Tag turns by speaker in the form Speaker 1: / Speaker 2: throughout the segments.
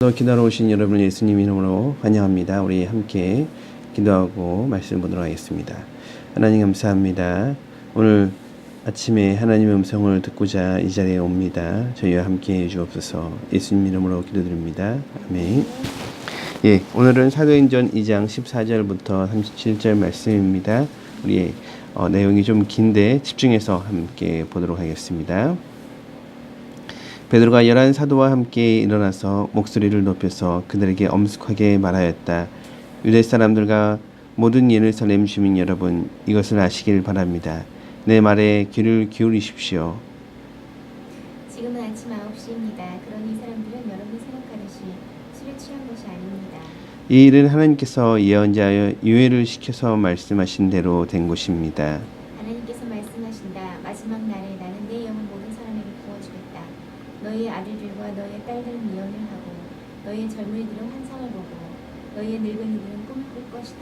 Speaker 1: 기도하러 오신 여러분을 예수님 이름으로 환영합니다. 우리 함께 기도하고 말씀 보도록 하겠습니다. 하나님 감사합니다. 오늘 아침에 하나님의 음성을 듣고자 이 자리에 옵니다. 저희와 함께 해 주옵소서. 예수님 이름으로 기도드립니다. 아멘. 오늘은 사도행전 2장 14절부터 37절 말씀입니다. 우리 내용이 좀 긴데 집중해서 함께 보도록 하겠습니다. 베드로가 11 사도와 함께 일어나서 목소리를 높여서 그들에게 엄숙하게 말하였다. 유대 사람들과 모든 예루살렘 주민 여러분, 이것을 아시길 바랍니다. 내 말에 귀를 기울이십시오.
Speaker 2: 지금은 아침 9시입니다. 그러니 이 사람들은 여러분이 생각하듯이 술에 취한 것이 아닙니다.
Speaker 1: 이 일은 하나님께서 예언자여 유예를 시켜서 말씀하신 대로 된 것입니다.
Speaker 2: 하나님께서 말씀하신다. 마지막 날에 나는 내 영을 모든 사람에게 부어주겠다. 너희의 아들들과 너희의 딸들은 예언을 하고 너희의 젊은이들은 환상을 보고 너희의 늙은이들은 꿈을 꿀 것이다.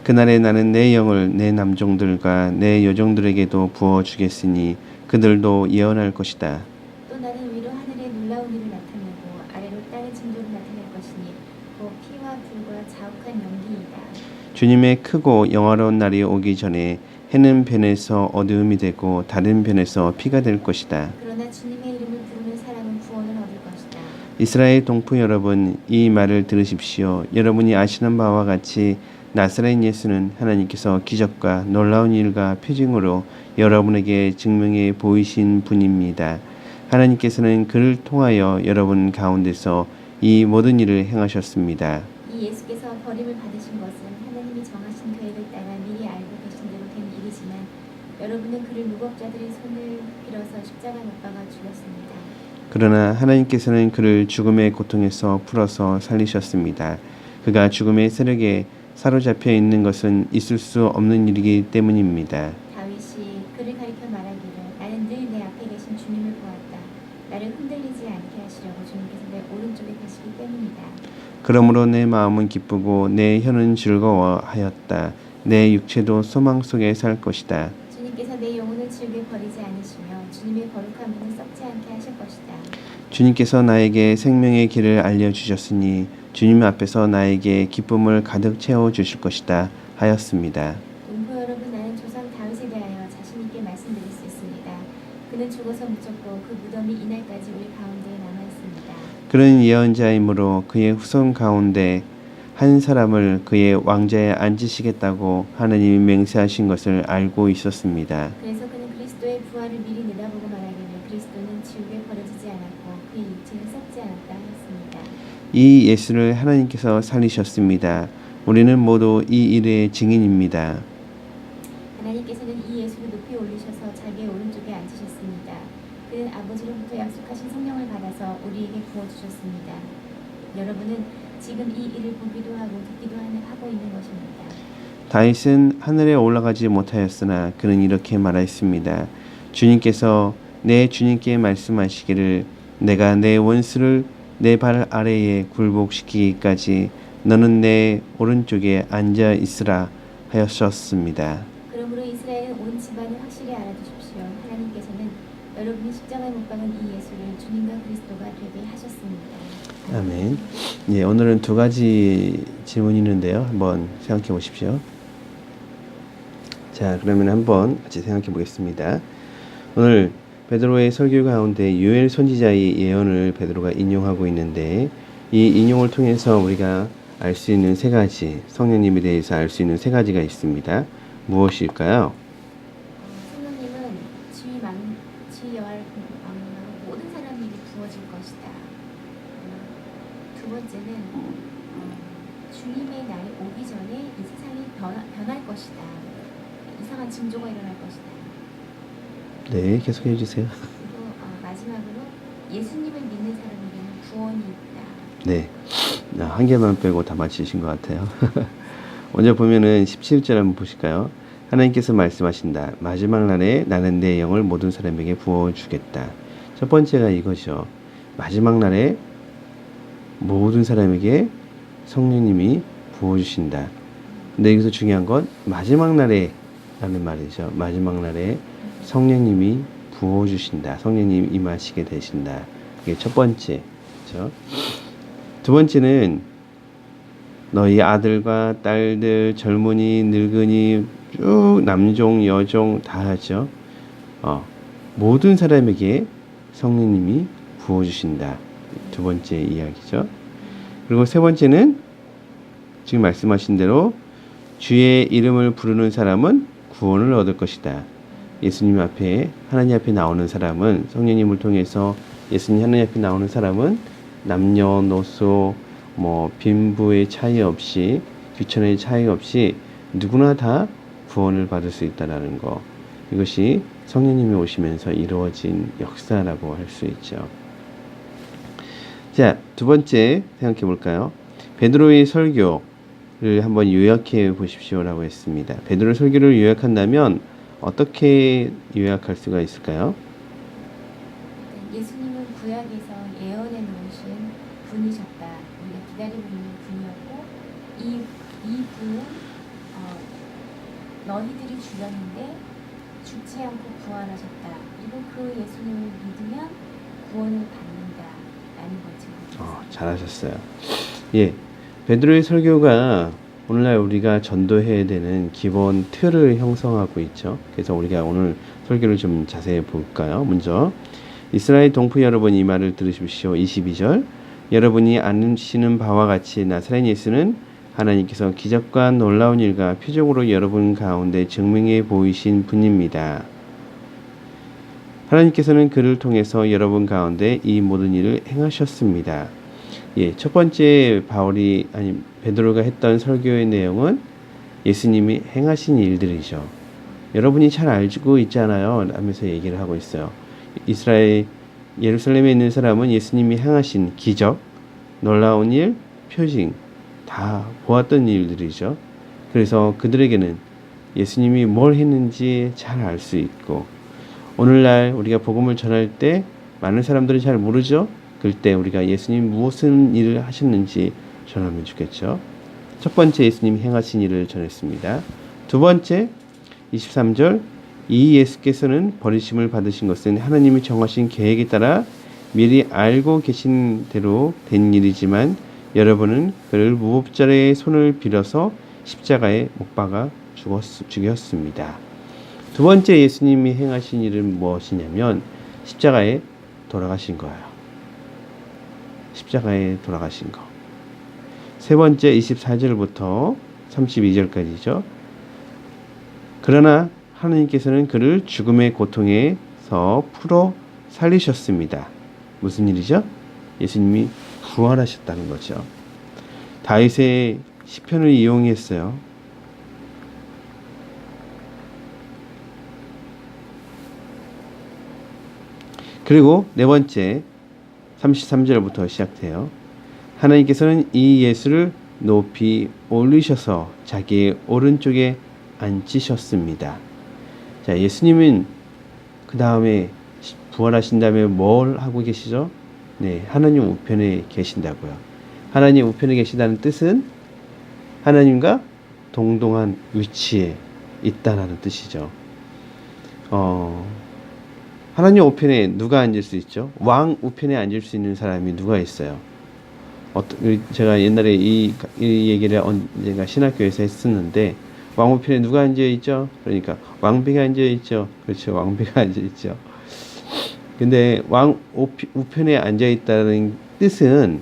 Speaker 1: 그날에 나는 내 영을 내 남종들과 내 여종들에게도 부어주겠으니 그들도 예언할 것이다.
Speaker 2: 또 나는 위로 하늘에 놀라운 일을 나타내고 아래로 땅의 징조를 나타낼 것이니 곧 피와 불과 자욱한 연기이다.
Speaker 1: 주님의 크고 영화로운 날이 오기 전에 해는 변해서 어두움이 되고 다른 변해서 피가 될 것이다.
Speaker 2: 그러나 주님의 이름을 부르는 사람은 구원을 얻을 것이다.
Speaker 1: 이스라엘 동포 여러분, 이 말을 들으십시오. 여러분이 아시는 바와 같이 나사렛 예수는 하나님께서 기적과 놀라운 일과 표징으로 여러분에게 증명해 보이신 분입니다. 하나님께서는 그를 통하여 여러분 가운데서 이 모든 일을 행하셨습니다.
Speaker 2: 이 예수께서 버림을 받으신 것은 하나님이 정하신 계획을 따라 미리 알고 계신 대로 된 일이지만 여러분은 그를 무법자들의 손을 빌어서 십자가 못 박아 죽였습니다.
Speaker 1: 그러나 하나님께서는 그를 죽음의 고통에서 풀어서 살리셨습니다. 그가 죽음의 세력에 사로잡혀 있는 것은 있을 수 없는 일이기 때문입니다.
Speaker 2: 다윗이 그를 가리켜 말하기를 나는 늘 내 앞에 계신 주님을 보았다. 나를 흔들리지 않게 하시려고 주님께서 내 오른쪽에 계시기 때문이다.
Speaker 1: 그러므로 내 마음은 기쁘고 내 혀는 즐거워하였다. 내 육체도 소망 속에 살 것이다.
Speaker 2: 주님께서 내 영혼을 즐겨 버리지 않으시며 주님의 거룩한 분을 썩지 않게 하실 것이다.
Speaker 1: 주님께서 나에게 생명의 길을 알려주셨으니 주님 앞에서 나에게 기쁨을 가득 채워주실 것이다 하였습니다.
Speaker 2: 동포 여러분, 나는 조상 다윗에 대하여 자신 있게 말씀드릴 수 있습니다. 그는 죽어서 묻혔고 그 무덤이 이날까지 우리 가운데에 남아 있습니다.
Speaker 1: 그는 예언자이므로 그의 후손 가운데 한 사람을 그의 왕좌에 앉으시겠다고 하나님이 맹세하신 것을 알고 있었습니다.
Speaker 2: 그래서 그는 그리스도의 부활을 미리 내다보고 말하기를 그리스도는 지옥에 버려지지 않았고 그의 육체는 썩지 않았다 하였습니다.
Speaker 1: 이 예수를 하나님께서 살리셨습니다. 우리는 모두 이 일의 증인입니다.
Speaker 2: 하나님께서는 이 예수를 높이 올리셔서 자기의 오른쪽에 앉으셨습니다. 그는 아버지로부터 약속하신 성령을 받아서 우리에게 부어주셨습니다. 여러분은 지금 이 일을 보기도 하고 듣기도 하고 있는 것입니다.
Speaker 1: 다윗은 하늘에 올라가지 못하였으나 그는 이렇게 말하였습니다. 주님께서 내 주님께 말씀하시기를 내가 내 원수를 내 발 아래에 굴복시키기까지 너는 내 오른쪽에 앉아 있으라 하셨습니다.
Speaker 2: 그러므로 이스라엘은 온 집안을 확실히 알아두십시오. 하나님께서는 여러분이 십자가에 못 박은 이 예수를 주님과 그리스도가 되게 하셨습니다.
Speaker 1: 아멘. 오늘은 두 가지 질문이 있는데요. 한번 생각해 보십시오. 자, 그러면 한번 같이 생각해 보겠습니다. 오늘 베드로의 설교 가운데 요엘 선지자의 예언을 베드로가 인용하고 있는데 이 인용을 통해서 우리가 알 수 있는 세 가지, 성령님에 대해서 알 수 있는 세 가지가 있습니다. 무엇일까요?
Speaker 2: 성령님은 지위여할 모든 사람에게 부어질 것이다. 두 번째는 주님의 날이 오기 전에 이 세상이 변할 것이다. 이상한 징조가 일어날 것이다.
Speaker 1: 네, 계속해 주세요.
Speaker 2: 그리고 마지막으로 예수님을 믿는 사람에게는 구원이 있다.
Speaker 1: 네, 한 개만 빼고 다 맞히신 것 같아요. 먼저 보면은 17절 한번 보실까요? 하나님께서 말씀하신다. 마지막 날에 나는 내 영을 모든 사람에게 부어주겠다. 첫 번째가 이거죠. 마지막 날에 모든 사람에게 성령님이 부어주신다. 근데 여기서 중요한 건 마지막 날에 라는 말이죠. 마지막 날에 성령님이 부어주신다. 성령님이 임하시게 되신다. 이게 첫 번째. 그렇죠? 두 번째는 너희 아들과 딸들, 젊은이, 늙은이, 쭉 남종, 여종 다 하죠. 모든 사람에게 성령님이 부어주신다. 두 번째 이야기죠. 그리고 세 번째는 지금 말씀하신 대로 주의 이름을 부르는 사람은 구원을 얻을 것이다. 예수님 앞에, 하나님 앞에 나오는 사람은, 성령님을 통해서 예수님 하나님 앞에 나오는 사람은 남녀노소, 빈부의 차이 없이, 귀천의 차이 없이 누구나 다 구원을 받을 수 있다는 거. 이것이 성령님이 오시면서 이루어진 역사라고 할 수 있죠. 자, 두 번째 생각해 볼까요? 베드로의 설교를 한번 요약해 보십시오라고 했습니다. 베드로의 설교를 요약한다면 어떻게 요약할 수가 있을까요?
Speaker 2: 예수님은 구약에서 예언해 놓으신 분이셨다. 우리가 기다리고 있는 분이었고 이 분은 너희들이 죽였는데 죽지 않고 부활하셨다. 그리고 그 예수님을 믿으면 구원을 받는다라는 거죠.
Speaker 1: 잘하셨어요. 예, 베드로의 설교가 오늘날 우리가 전도해야 되는 기본 틀을 형성하고 있죠. 그래서 우리가 오늘 설교를 좀 자세히 볼까요? 먼저 이스라엘 동포 여러분, 이 말을 들으십시오. 22절, 여러분이 아시는 바와 같이 나사렛 예수는 하나님께서 기적과 놀라운 일과 표적으로 여러분 가운데 증명해 보이신 분입니다. 하나님께서는 그를 통해서 여러분 가운데 이 모든 일을 행하셨습니다. 예, 첫 번째 베드로가 했던 설교의 내용은 예수님이 행하신 일들이죠. 여러분이 잘 알고 있잖아요 하면서 얘기를 하고 있어요. 예루살렘에 있는 사람은 예수님이 행하신 기적, 놀라운 일, 표징 다 보았던 일들이죠. 그래서 그들에게는 예수님이 뭘 했는지 잘 알 수 있고, 오늘날 우리가 복음을 전할 때 많은 사람들이 잘 모르죠. 그때 우리가 예수님 무슨 일을 하셨는지 전하면 좋겠죠. 첫 번째, 예수님이 행하신 일을 전했습니다. 두 번째, 23절, 이 예수께서는 버리심을 받으신 것은 하나님이 정하신 계획에 따라 미리 알고 계신 대로 된 일이지만 여러분은 그를 무법자의 손을 빌어서 십자가에 못 박아 죽였습니다. 두 번째 예수님이 행하신 일은 무엇이냐면 십자가에 돌아가신 거예요. 십자가에 돌아가신 거. 세 번째 24절부터 32절까지죠. 그러나 하나님께서는 그를 죽음의 고통에서 풀어 살리셨습니다. 무슨 일이죠? 예수님이 부활하셨다는 거죠. 다윗의 시편을 이용했어요. 그리고 네 번째 33절부터 시작돼요. 하나님께서는 이 예수를 높이 올리셔서 자기의 오른쪽에 앉히셨습니다. 자, 예수님은 그 다음에 부활하신 다음에 뭘 하고 계시죠? 네, 하나님 우편에 계신다고요. 하나님 우편에 계시다는 뜻은 하나님과 동등한 위치에 있다는 뜻이죠. 하나님 우편에 누가 앉을 수 있죠? 왕 우편에 앉을 수 있는 사람이 누가 있어요? 제가 옛날에 이 얘기를 언젠가 신학교에서 했었는데, 왕 우편에 누가 앉아 있죠? 그러니까 왕비가 앉아 있죠. 그렇죠, 왕비가 앉아 있죠. 근데 왕 우편에 앉아 있다는 뜻은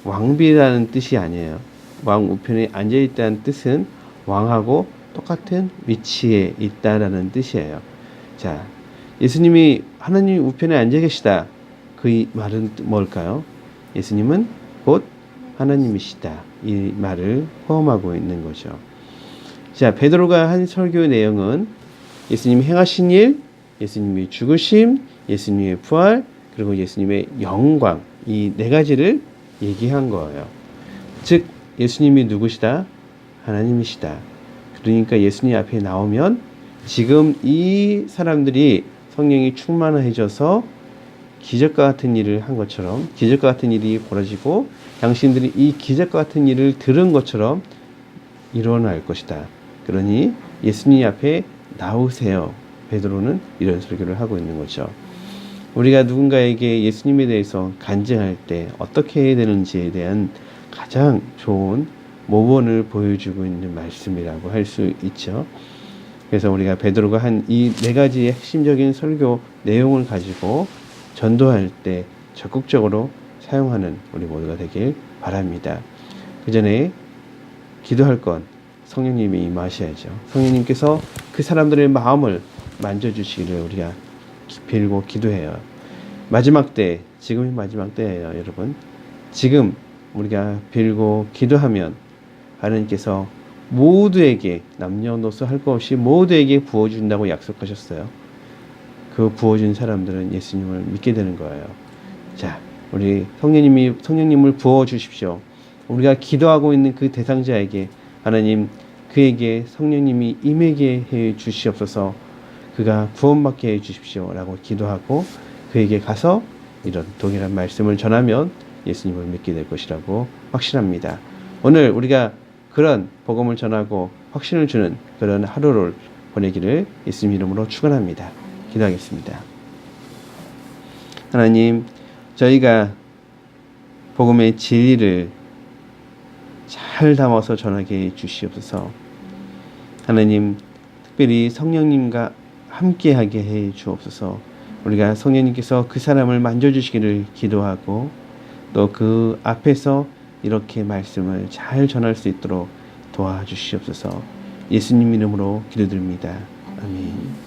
Speaker 1: 왕비라는 뜻이 아니에요. 왕 우편에 앉아 있다는 뜻은 왕하고 똑같은 위치에 있다라는 뜻이에요. 자, 예수님이 하나님 우편에 앉아 계시다. 그 말은 뭘까요? 예수님은 곧 하나님이시다. 이 말을 포함하고 있는 거죠. 자, 베드로가 한 설교의 내용은 예수님이 행하신 일, 예수님의 죽으심, 예수님의 부활, 그리고 예수님의 영광, 이 네 가지를 얘기한 거예요. 즉, 예수님이 누구시다? 하나님이시다. 그러니까 예수님 앞에 나오면 지금 이 사람들이 성령이 충만해져서 기적과 같은 일을 한 것처럼, 기적과 같은 일이 벌어지고 당신들이 이 기적과 같은 일을 들은 것처럼 일어날 것이다. 그러니 예수님 앞에 나오세요. 베드로는 이런 설교를 하고 있는 거죠. 우리가 누군가에게 예수님에 대해서 간증할 때 어떻게 해야 되는지에 대한 가장 좋은 모본을 보여주고 있는 말씀이라고 할 수 있죠. 그래서 우리가 베드로가 한 이 네 가지의 핵심적인 설교 내용을 가지고 전도할 때 적극적으로 사용하는 우리 모두가 되길 바랍니다. 그 전에 기도할 건 성령님이 임하셔야죠. 성령님께서 그 사람들의 마음을 만져주시기를 우리가 빌고 기도해요. 마지막 때, 지금이 마지막 때예요, 여러분. 지금 우리가 빌고 기도하면 하나님께서 모두에게 남녀노소 할 것 없이 모두에게 부어준다고 약속하셨어요. 그 부어준 사람들은 예수님을 믿게 되는 거예요. 자, 우리 성령님을 부어주십시오. 우리가 기도하고 있는 그 대상자에게 하나님 그에게 성령님이 임하게 해 주시옵소서. 그가 구원받게 해 주십시오 라고 기도하고 그에게 가서 이런 동일한 말씀을 전하면 예수님을 믿게 될 것이라고 확신합니다. 오늘 우리가 그런 복음을 전하고 확신을 주는 그런 하루를 보내기를 예수님 이름으로 축원합니다. 기도하겠습니다. 하나님, 저희가 복음의 진리를 잘 담아서 전하게 해 주시옵소서. 하나님, 특별히 성령님과 함께하게 해 주옵소서. 우리가 성령님께서 그 사람을 만져주시기를 기도하고 또 그 앞에서 이렇게 말씀을 잘 전할 수 있도록 도와주시옵소서. 예수님 이름으로 기도드립니다. 아멘.